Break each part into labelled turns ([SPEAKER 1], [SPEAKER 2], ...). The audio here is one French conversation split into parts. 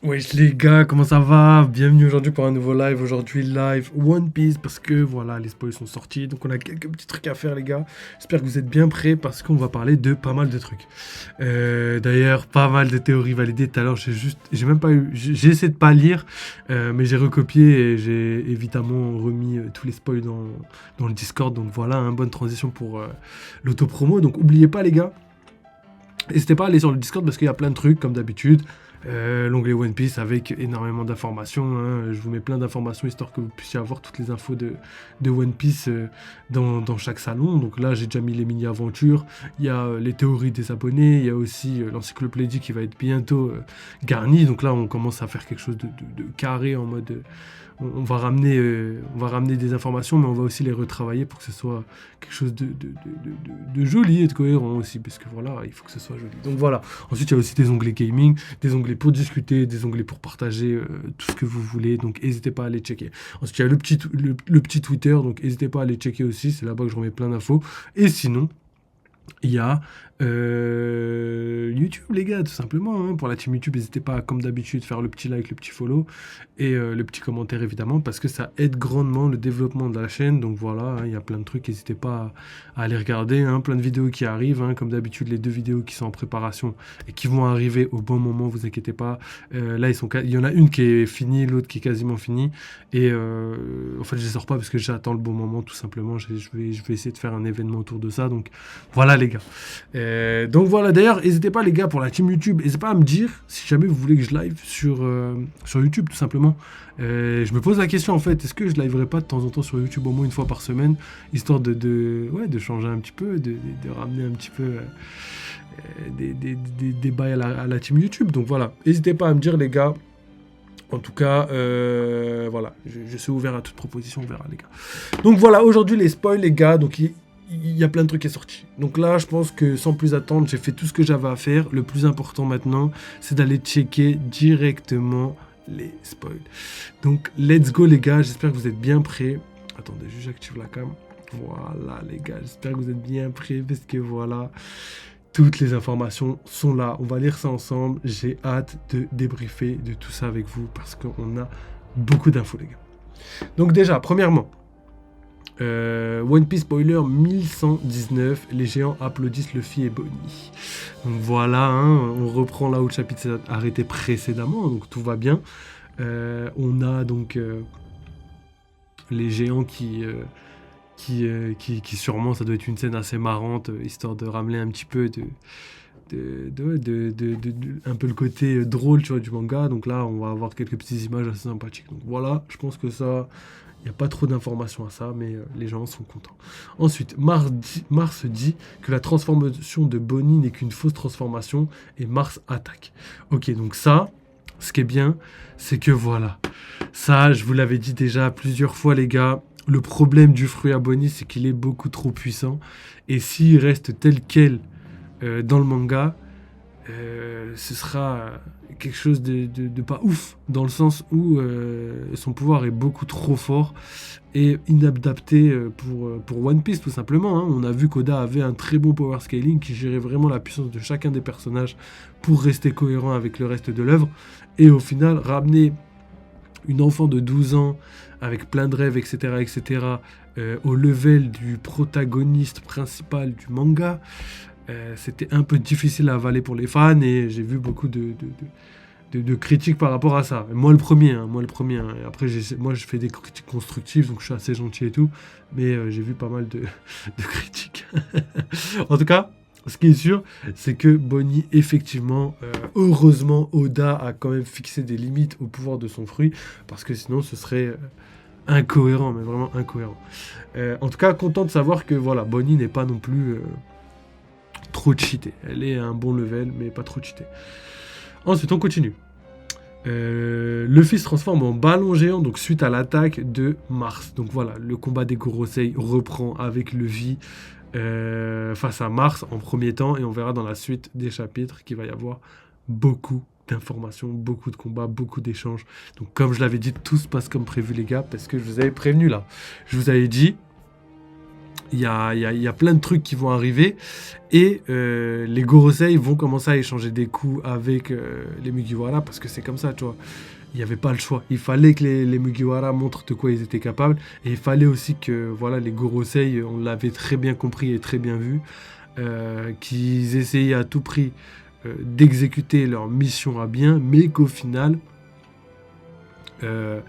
[SPEAKER 1] Wesh les gars, comment ça va? Bienvenue aujourd'hui pour un nouveau live. Aujourd'hui live One Piece parce que voilà, les spoils sont sortis. Donc on a quelques petits trucs à faire les gars. J'espère que vous êtes bien prêts parce qu'on va parler de pas mal de trucs. D'ailleurs, pas mal de théories validées. Tout à l'heure, j'ai même pas eu, j'ai essayé de pas lire, mais j'ai recopié et j'ai évidemment remis tous les spoils dans le Discord. Donc voilà, une bonne transition pour l'autopromo. Donc oubliez pas les gars. N'hésitez pas à aller sur le Discord parce qu'il y a plein de trucs comme d'habitude. L'onglet One Piece avec énormément d'informations, hein. Je vous mets plein d'informations histoire que vous puissiez avoir toutes les infos de One Piece dans chaque salon. Donc là j'ai déjà mis les mini-aventures, il y a les théories des abonnés, il y a aussi l'encyclopédie qui va être bientôt garnie. Donc là on commence à faire quelque chose de carré en mode... on va ramener des informations, mais on va aussi les retravailler pour que ce soit quelque chose de joli et de cohérent aussi, parce que voilà, il faut que ce soit joli. Donc voilà. Ensuite, il y a aussi des onglets gaming, des onglets pour discuter, des onglets pour partager tout ce que vous voulez. Donc n'hésitez pas à aller checker. Ensuite, il y a le petit Twitter, donc n'hésitez pas à aller checker aussi. C'est là-bas que je remets plein d'infos. Et sinon, il y a YouTube, les gars, tout simplement. Hein. Pour la team YouTube, n'hésitez pas, comme d'habitude, faire le petit like, le petit follow et le petit commentaire, évidemment, parce que ça aide grandement le développement de la chaîne. Donc voilà, hein, il y a plein de trucs, n'hésitez pas à aller regarder. Hein, plein de vidéos qui arrivent, hein, comme d'habitude, les 2 vidéos qui sont en préparation et qui vont arriver au bon moment, vous inquiétez pas. Là, il y en a une qui est finie, l'autre qui est quasiment finie. Et en fait, je les sors pas parce que j'attends le bon moment, tout simplement. Je vais essayer de faire un événement autour de ça. Donc voilà, les gars. Donc voilà, d'ailleurs, n'hésitez pas les gars pour la team YouTube, n'hésitez pas à me dire si jamais vous voulez que je live sur YouTube tout simplement. Je me pose la question en fait, est-ce que je liverai pas de temps en temps sur YouTube au moins une fois par semaine, histoire ouais, de changer un petit peu, de ramener un petit peu des bails à la team YouTube. Donc voilà, n'hésitez pas à me dire les gars. En tout cas, voilà, je suis ouvert à toute proposition, on verra les gars. Donc voilà, aujourd'hui les spoils les gars, donc il y a plein de trucs qui sont sortis. Donc là, je pense que sans plus attendre, j'ai fait tout ce que j'avais à faire. Le plus important maintenant, c'est d'aller checker directement les spoils. Donc, let's go les gars, j'espère que vous êtes bien prêts. Attendez, juste j'active la cam. Voilà les gars, j'espère que vous êtes bien prêts parce que voilà, toutes les informations sont là. On va lire ça ensemble. J'ai hâte de débriefer de tout ça avec vous parce qu'on a beaucoup d'infos les gars. Donc déjà, premièrement, One Piece spoiler 1119, les géants applaudissent Luffy et Bonnie. Donc voilà, hein, on reprend là où le chapitre s'est arrêté précédemment, donc tout va bien. On a donc les géants qui sûrement, ça doit être une scène assez marrante, histoire de ramener un petit peu un peu le côté drôle, tu vois, du manga. Donc là, on va avoir quelques petites images assez sympathiques. Donc voilà, je pense que ça... Il n'y a pas trop d'informations à ça, mais les gens sont contents. Ensuite, Mars dit que la transformation de Bonnie n'est qu'une fausse transformation et Mars attaque. Ok, donc ça, ce qui est bien, c'est que voilà. Ça, je vous l'avais dit déjà plusieurs fois, les gars. Le problème du fruit à Bonnie, c'est qu'il est beaucoup trop puissant. Et s'il reste tel quel dans le manga, ce sera quelque chose de pas ouf, dans le sens où son pouvoir est beaucoup trop fort et inadapté pour One Piece tout simplement. Hein. On a vu qu'Oda avait un très bon power scaling qui gérait vraiment la puissance de chacun des personnages pour rester cohérent avec le reste de l'œuvre et au final ramener une enfant de 12 ans avec plein de rêves, etc., etc., au level du protagoniste principal du manga. C'était un peu difficile à avaler pour les fans et j'ai vu beaucoup de critiques par rapport à ça. Moi le premier. Hein. Et après, moi je fais des critiques constructives, donc je suis assez gentil et tout, mais j'ai vu pas mal de critiques. En tout cas, ce qui est sûr, c'est que Bonnie, effectivement, heureusement, Oda a quand même fixé des limites au pouvoir de son fruit, parce que sinon ce serait incohérent, mais vraiment incohérent. En tout cas, content de savoir que voilà, Bonnie n'est pas non plus... trop cheatée. Elle est à un bon level, mais pas trop cheatée. Ensuite, on continue. Luffy se transforme en ballon géant, donc suite à l'attaque de Mars. Donc voilà, le combat des Gorosei reprend avec Luffy face à Mars en premier temps, et on verra dans la suite des chapitres qu'il va y avoir beaucoup d'informations, beaucoup de combats, beaucoup d'échanges. Donc comme je l'avais dit, tout se passe comme prévu les gars, parce que je vous avais prévenu là. Je vous avais dit, il y a plein de trucs qui vont arriver et les Gorosei vont commencer à échanger des coups avec les Mugiwara parce que c'est comme ça, tu vois. Il n'y avait pas le choix. Il fallait que les Mugiwara montrent de quoi ils étaient capables et il fallait aussi que voilà, les Gorosei, on l'avait très bien compris et très bien vu, qu'ils essayaient à tout prix d'exécuter leur mission à bien, mais qu'au final, euh,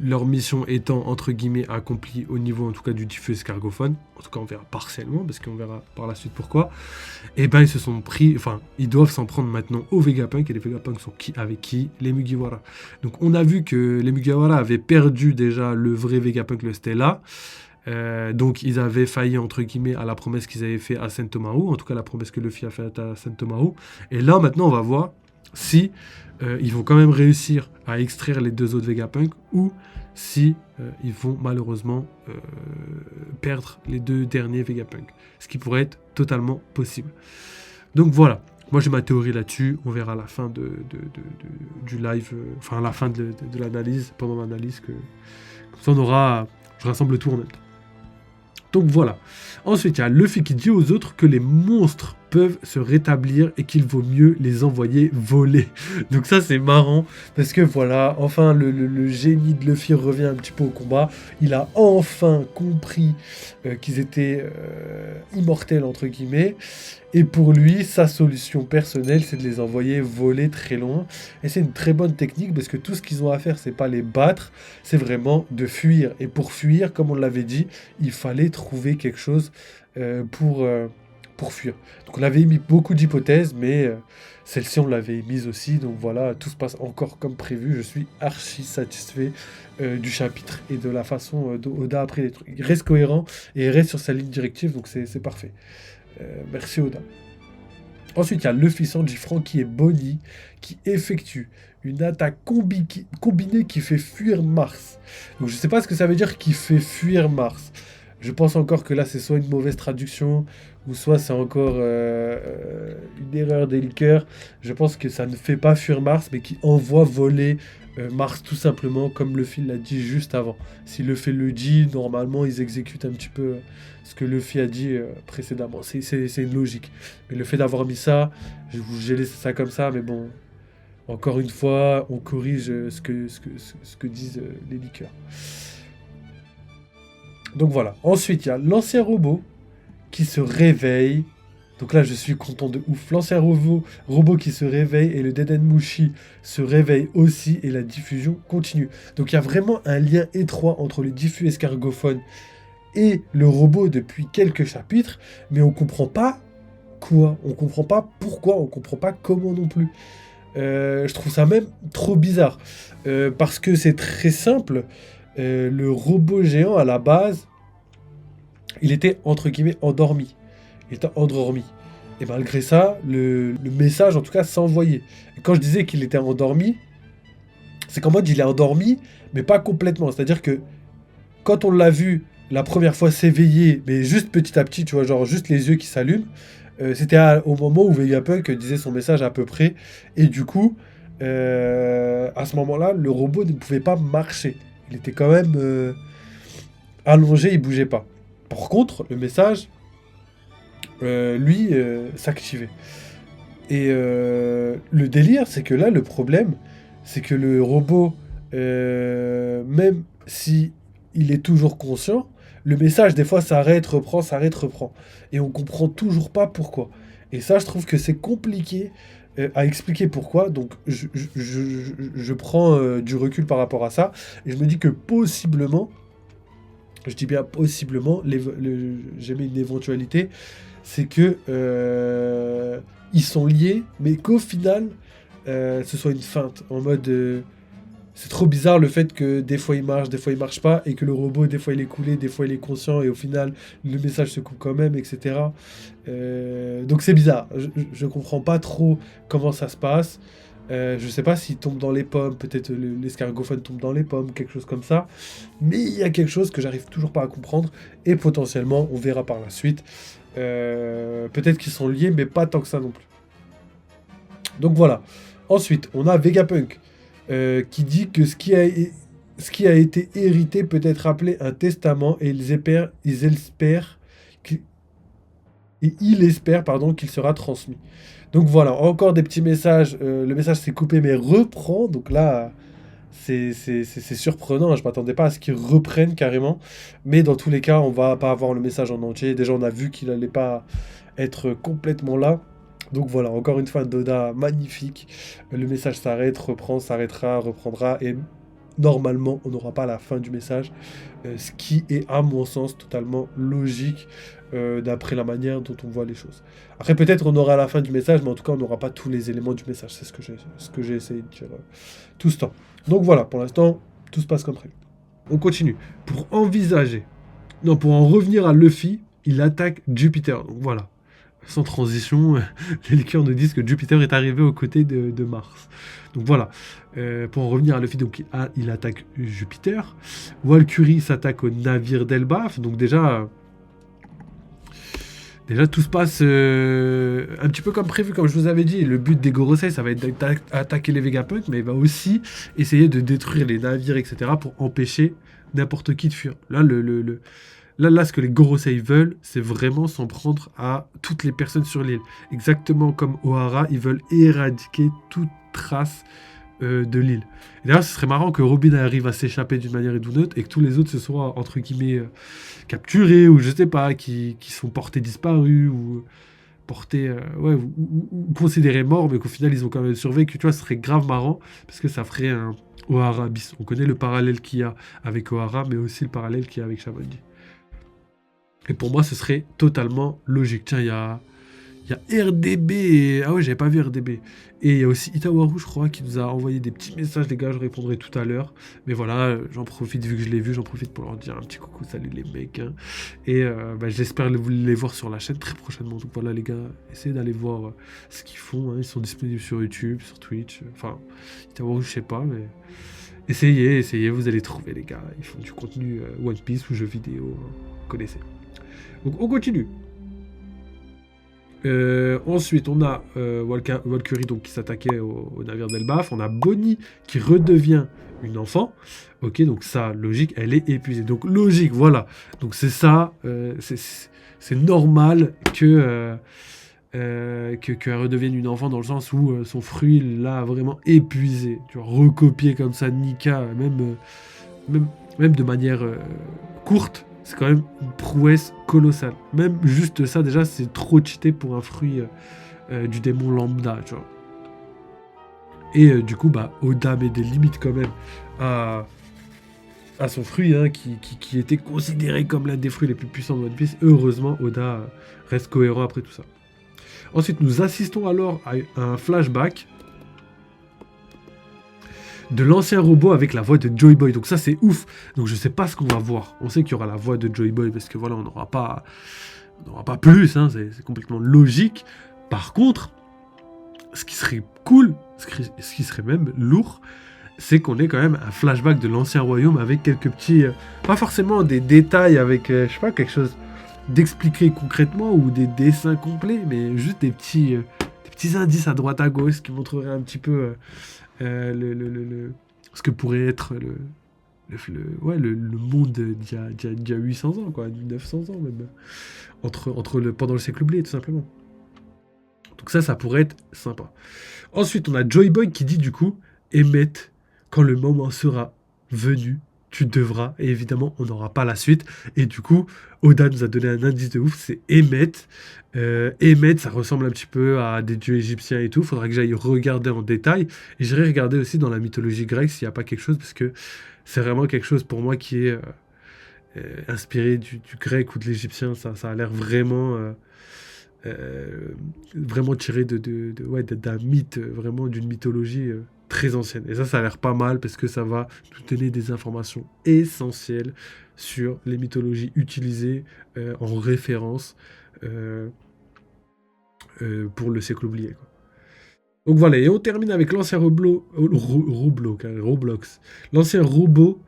[SPEAKER 1] leur mission étant entre guillemets accomplie au niveau en tout cas du diffus escargophone, en tout cas on verra partiellement parce qu'on verra par la suite pourquoi, et ben ils se sont pris, enfin ils doivent s'en prendre maintenant aux Vegapunk et les Vegapunk sont avec qui? Les Mugiwara. Donc on a vu que les Mugiwara avaient perdu déjà le vrai Vegapunk, le Stella. Donc ils avaient failli entre guillemets à la promesse qu'ils avaient fait à Sentomaru, en tout cas la promesse que Luffy a faite à Sentomaru. Et là maintenant on va voir si ils vont quand même réussir à extraire les deux autres Vegapunk ou si ils vont malheureusement perdre les deux derniers Vegapunk. Ce qui pourrait être totalement possible. Donc voilà, moi j'ai ma théorie là-dessus. On verra à la fin du live, enfin à la fin de l'analyse, pendant l'analyse, que comme ça on aura, je rassemble tout en même temps. Donc voilà. Ensuite, il y a Luffy qui dit aux autres que les monstres peuvent se rétablir et qu'il vaut mieux les envoyer voler. Donc ça, c'est marrant, parce que voilà, enfin, le génie de Luffy revient un petit peu au combat. Il a enfin compris qu'ils étaient immortels, entre guillemets. Et pour lui, sa solution personnelle, c'est de les envoyer voler très loin. Et c'est une très bonne technique, parce que tout ce qu'ils ont à faire, c'est pas les battre, c'est vraiment de fuir. Et pour fuir, comme on l'avait dit, il fallait trouver quelque chose pour fuir. Donc on avait émis beaucoup d'hypothèses, mais celle-ci on l'avait émise aussi. Donc voilà, tout se passe encore comme prévu. Je suis archi satisfait du chapitre et de la façon dont Oda a pris les trucs. Il reste cohérent et il reste sur sa ligne directive, donc c'est parfait. Merci Oda. Ensuite, il y a Luffy, Sanji, Franky et Bonnie qui effectuent une attaque combinée qui fait fuir Mars. Donc je sais pas ce que ça veut dire qui fait fuir Mars. Je pense encore que là, c'est soit une mauvaise traduction, ou soit c'est encore une erreur des leakers. Je pense que ça ne fait pas fuir Mars, mais qui envoie voler Mars tout simplement, comme Luffy l'a dit juste avant. Si Luffy le dit, normalement, ils exécutent un petit peu ce que Luffy a dit précédemment. C'est une logique. Mais le fait d'avoir mis ça, j'ai laissé ça comme ça, mais bon, encore une fois, on corrige ce que disent les leakers. Donc voilà. Ensuite, il y a l'ancien robot qui se réveille. Donc là, je suis content de ouf. L'ancien robot qui se réveille et le Dedenmushi se réveille aussi et la diffusion continue. Donc il y a vraiment un lien étroit entre le diffus escargophone et le robot depuis quelques chapitres, mais on comprend pas quoi, on comprend pas pourquoi, on comprend pas comment non plus. Je trouve ça même trop bizarre. Parce que c'est très simple. Le robot géant, à la base, il était, entre guillemets, endormi. Il était endormi. Et malgré ça, le message, en tout cas, s'envoyait. Et quand je disais qu'il était endormi, c'est qu'en mode, il est endormi, mais pas complètement. C'est-à-dire que, quand on l'a vu la première fois s'éveiller, mais juste petit à petit, tu vois, genre juste les yeux qui s'allument, c'était au moment où Vegapunk disait son message à peu près. Et du coup, à ce moment-là, le robot ne pouvait pas marcher. Il était quand même allongé, il bougeait pas. Par contre, le message, lui, s'activait. Et le délire, c'est que là, le problème, c'est que le robot, même si il est toujours conscient, le message, des fois, s'arrête, reprend, s'arrête, reprend. Et on comprend toujours pas pourquoi. Et ça, je trouve que c'est compliqué à expliquer pourquoi. Donc, je prends du recul par rapport à ça. Et je me dis que possiblement, je dis bien possiblement, j'ai mis une éventualité, c'est que ils sont liés, mais qu'au final, ce soit une feinte. En mode... c'est trop bizarre le fait que des fois il marche, des fois il marche pas, et que le robot, des fois il est coulé, des fois il est conscient, et au final, le message se coupe quand même, etc. Donc c'est bizarre. Je comprends pas trop comment ça se passe. Je sais pas s'il tombe dans les pommes, peut-être l'escargophone tombe dans les pommes, quelque chose comme ça. Mais il y a quelque chose que j'arrive toujours pas à comprendre, et potentiellement, on verra par la suite. Peut-être qu'ils sont liés, mais pas tant que ça non plus. Donc voilà. Ensuite, on a Vegapunk qui dit que ce qui a ce qui a été hérité peut être appelé un testament et il espère pardon, qu'il sera transmis. Donc voilà, encore des petits messages. Le message s'est coupé mais reprend. Donc là, c'est surprenant, hein. Je m'attendais pas à ce qu'ils reprennent carrément. Mais dans tous les cas, on va pas avoir le message en entier. Déjà, on a vu qu'il allait pas être complètement là. Donc voilà, encore une fois, Doda magnifique. Le message s'arrête, reprend, s'arrêtera, reprendra. Et normalement, on n'aura pas la fin du message. Ce qui est, à mon sens, totalement logique d'après la manière dont on voit les choses. Après, peut-être on aura la fin du message, mais en tout cas, on n'aura pas tous les éléments du message. C'est ce que j'ai essayé de dire tout ce temps. Donc voilà, pour l'instant, tout se passe comme prévu. On continue. Pour en revenir à Luffy, il attaque Jupiter. Donc voilà. Sans transition, les lecteurs nous disent que Jupiter est arrivé aux côtés de Mars. Donc voilà. Pour en revenir à Luffy, donc, il attaque Jupiter. Walkyrie s'attaque au navire d'Elbaf. Donc déjà, tout se passe un petit peu comme prévu, comme je vous avais dit. Le but des Gorosei, ça va être d'attaquer les Vegapunk, mais il va aussi essayer de détruire les navires, etc. pour empêcher n'importe qui de fuir. Là, ce que les Gorosei veulent, c'est vraiment s'en prendre à toutes les personnes sur l'île. Exactement comme Ohara, ils veulent éradiquer toute trace de l'île. Et d'ailleurs, ce serait marrant que Robin arrive à s'échapper d'une manière ou d'une autre et que tous les autres se soient, entre guillemets, capturés ou je sais pas, qui sont portés disparus ou portés, ou considérés morts, mais qu'au final, ils ont quand même survécu. Tu vois, ce serait grave marrant parce que ça ferait un Ohara bis. On connaît le parallèle qu'il y a avec Ohara, mais aussi le parallèle qu'il y a avec Shamonji. Et pour moi, ce serait totalement logique. Tiens, il y a RDB. Ah ouais, j'avais pas vu RDB. Et il y a aussi Itawaru, je crois, qui nous a envoyé des petits messages. Les gars, je répondrai tout à l'heure. Mais voilà, j'en profite, vu que je l'ai vu, j'en profite pour leur dire un petit coucou. Salut les mecs. Hein. Et j'espère vous les voir sur la chaîne très prochainement. Donc voilà, les gars, essayez d'aller voir ce qu'ils font. Hein. Ils sont disponibles sur YouTube, sur Twitch. Enfin, Itawaru, je sais pas, mais... Essayez, vous allez trouver, les gars. Ils font du contenu One Piece ou jeux vidéo. Hein. Vous connaissez. Donc on continue. Ensuite, on a Walkyrie donc, qui s'attaquait au navire d'Elbaf. On a Bonnie qui redevient une enfant. Ok, donc ça, logique, elle est épuisée. Donc logique, voilà. Donc c'est ça, c'est normal que qu'elle redevienne une enfant dans le sens où son fruit l'a vraiment épuisé. Tu vois, recopier comme ça Nika, même de manière courte. C'est quand même une prouesse colossale. Même juste ça, déjà, c'est trop cheaté pour un fruit du démon lambda, tu vois. Et du coup, Oda met des limites quand même à son fruit, hein, qui était considéré comme l'un des fruits les plus puissants de One Piece. Heureusement, Oda reste cohérent après tout ça. Ensuite, nous assistons alors à un flashback de l'ancien robot avec la voix de Joy Boy. Donc ça, c'est ouf. Donc je sais pas ce qu'on va voir. On sait qu'il y aura la voix de Joy Boy parce que voilà, on n'aura pas plus. Hein, c'est complètement logique. Par contre, ce qui serait cool, ce qui serait même lourd, c'est qu'on ait quand même un flashback de l'ancien royaume avec quelques petits... pas forcément des détails avec, je sais pas, quelque chose d'expliqué concrètement ou des dessins complets, mais juste des petits indices à droite à gauche qui montreraient un petit peu... ce que pourrait être le monde d'il y a 800 ans, quoi, 900 ans même, pendant le siècle oublié, tout simplement. Donc ça pourrait être sympa. Ensuite, on a Joy Boy qui dit du coup, Emmett, quand le moment sera venu, tu devras, et évidemment, on n'aura pas la suite. Et du coup, Oda nous a donné un indice de ouf, c'est Emmett. Emmett, ça ressemble un petit peu à des dieux égyptiens et tout. Faudra que j'aille regarder en détail. Et j'irai regarder aussi dans la mythologie grecque s'il n'y a pas quelque chose, parce que c'est vraiment quelque chose pour moi qui est inspiré du grec ou de l'égyptien. Ça a l'air vraiment... vraiment tiré d'un mythe, vraiment d'une mythologie très ancienne. Et ça a l'air pas mal parce que ça va nous donner des informations essentielles sur les mythologies utilisées en référence pour le siècle oublié, quoi. Donc voilà, et on termine avec l'ancien Roblox. L'ancien robot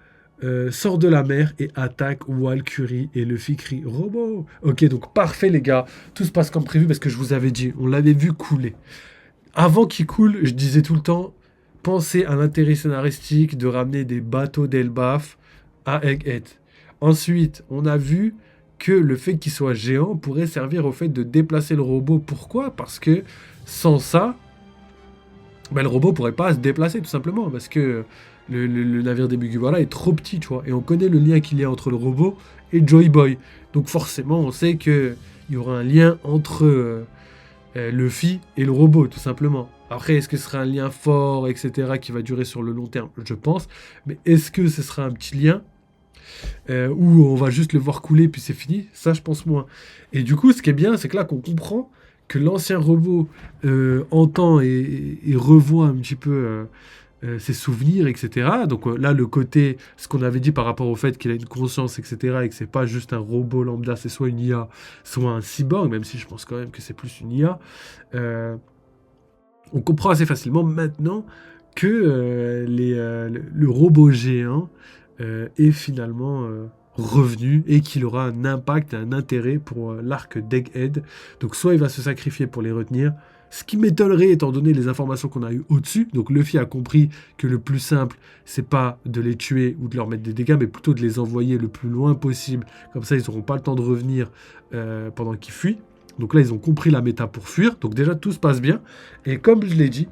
[SPEAKER 1] sort de la mer et attaque Walkyrie et Luffy crie robot. Ok, donc parfait les gars, tout se passe comme prévu parce que je vous avais dit, on l'avait vu couler. Avant qu'il coule, je disais tout le temps, penser à l'intérêt scénaristique de ramener des bateaux d'Elbaf à Egghead. Ensuite, on a vu que le fait qu'il soit géant pourrait servir au fait de déplacer le robot. Pourquoi? Parce que sans ça, ben, le robot pourrait pas se déplacer tout simplement. Parce que le navire des Mugiwara est trop petit, tu vois. Et on connaît le lien qu'il y a entre le robot et Joy Boy. Donc forcément, on sait qu'il y aura un lien entre Luffy et le robot, tout simplement. Après, est-ce que ce sera un lien fort, etc., qui va durer sur le long terme? Je pense. Mais est-ce que ce sera un petit lien où on va juste le voir couler puis c'est fini? Ça, je pense moins. Et du coup, ce qui est bien, c'est que là, qu'on comprend que l'ancien robot entend et revoit un petit peu ses souvenirs, etc. Donc là, le côté, ce qu'on avait dit par rapport au fait qu'il a une conscience, etc., et que c'est pas juste un robot lambda, c'est soit une IA, soit un cyborg, même si je pense quand même que c'est plus une IA. On comprend assez facilement maintenant que le robot géant est finalement revenu et qu'il aura un impact, un intérêt pour l'arc d'Egghead. Donc soit il va se sacrifier pour les retenir, ce qui m'étonnerait étant donné les informations qu'on a eues au-dessus. Donc Luffy a compris que le plus simple, c'est pas de les tuer ou de leur mettre des dégâts, mais plutôt de les envoyer le plus loin possible. Comme ça, ils n'auront pas le temps de revenir pendant qu'ils fuient. Donc là, ils ont compris la méta pour fuir. Donc déjà, tout se passe bien. Et comme je l'ai dit,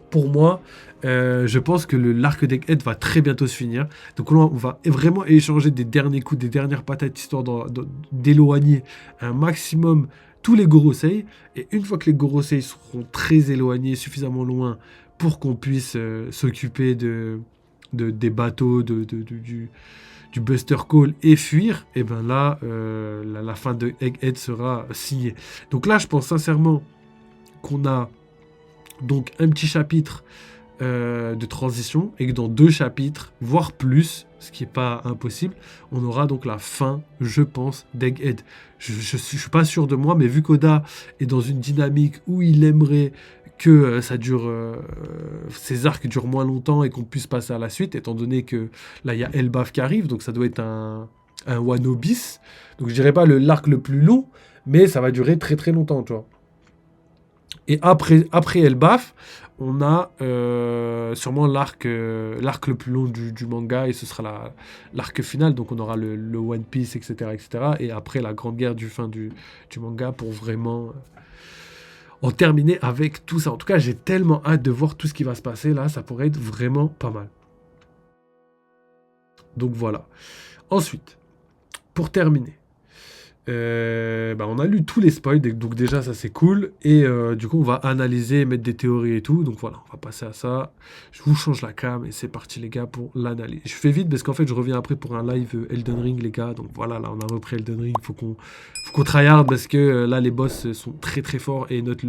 [SPEAKER 1] pour moi, je pense que l'arc d'Egghead va très bientôt se finir. Donc là, on va vraiment échanger des derniers coups, des dernières patates, histoire d'éloigner un maximum tous les Gorosei. Et une fois que les Gorosei seront très éloignés, suffisamment loin, pour qu'on puisse s'occuper des bateaux, du Buster Call et fuir, et ben là, la fin de Egghead sera signée. Donc là, je pense sincèrement qu'on a donc un petit chapitre de transition et que dans 2 chapitres, voire plus, ce qui n'est pas impossible, on aura donc la fin, je pense, d'Egghead. Je suis pas sûr de moi, mais vu qu'Oda est dans une dynamique où il aimerait que ça dure, ces arcs durent moins longtemps et qu'on puisse passer à la suite, étant donné que là il y a Elbaf qui arrive, donc ça doit être un Wano bis. Donc je dirais pas l'arc le plus long, mais ça va durer très très longtemps, tu vois. Et après Elbaf, on a sûrement l'arc le plus long du manga, et ce sera l'arc final. Donc on aura le One Piece, etc., etc. Et après la grande guerre du fin du manga pour vraiment en terminer avec tout ça. En tout cas, j'ai tellement hâte de voir tout ce qui va se passer là. Ça pourrait être vraiment pas mal. Donc voilà. Ensuite, pour terminer, on a lu tous les spoils, donc déjà ça c'est cool, et du coup on va analyser, mettre des théories et tout, donc voilà, on va passer à ça. Je vous change la cam et c'est parti les gars pour l'analyse. Je fais vite parce qu'en fait je reviens après pour un live Elden Ring les gars, donc voilà, là on a repris Elden Ring, faut qu'on tryhard parce que là les boss sont très très forts et notre